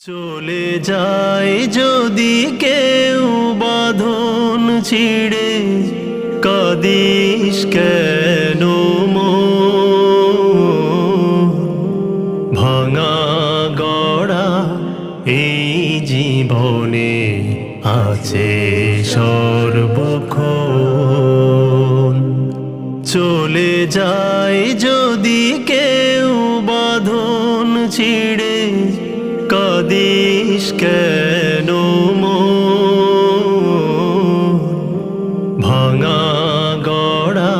চলে যায় যদি কেউ বাঁধন ছিঁড়ে, কাঁদিস কেন মন? ভাঙা গড়া এই জীবনে আছে সর্বক্ষণ। চলে যায় যদি কেউ বাঁধন ছিঁড়ে, কাঁদিস কেন মন? ভাঙা গড়া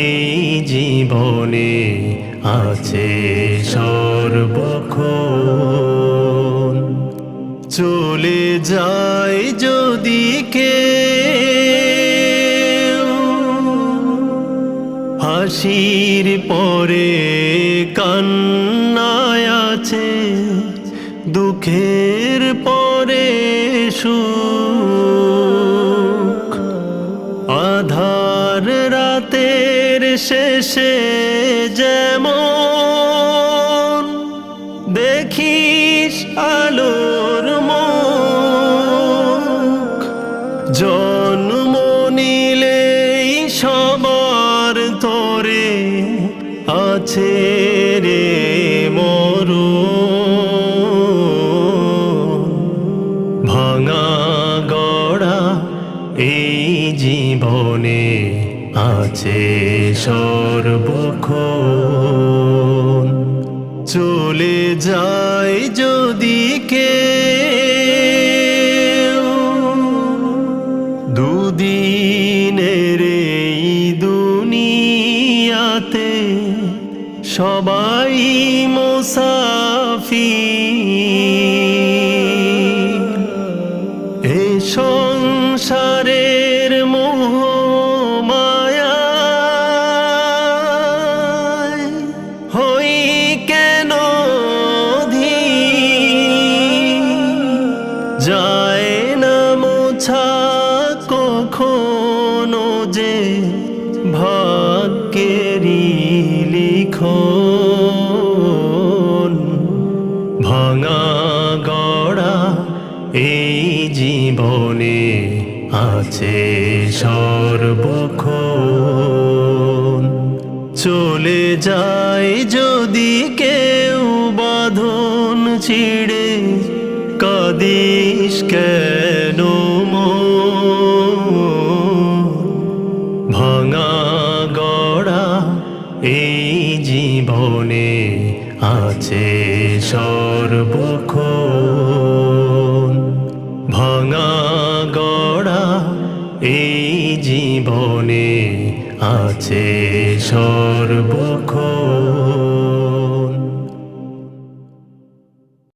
এই জীবনে আছে সর্বক্ষণ। চলে যায় যদি কেউ হাসির পরে কান্নায় আছে, দুঃখের পরে সুখ। আধার রাতের শেষে যেমন দেখিস আলোর মুখ, জন্ম নিলেই সবার তরে আছে রে মরণ। ভাঙা গড়া এই জীবনে আছে সর্বক্ষণ। চলে যায় যদি কেউ দুদিনের এই দুনিয়াতে, সবাই মুসাফির। এ সংসারের মোহ মায়ায় হই কেন অধীর? যায় না মোছা কখনো যে ভাগ্যেরই লিখন। ভাঙা গড়া এই জীবনে আছে সর্বক্ষণ। চলে যায় যদি কেউ বাঁধন ছিঁড়ে, কাঁদিস কেন মন? ভাঙা গড়া এই জীবনে আছে সর্বক্ষণ। ভাঙা গড়া এই জীবনে আছে সর্বক্ষণ।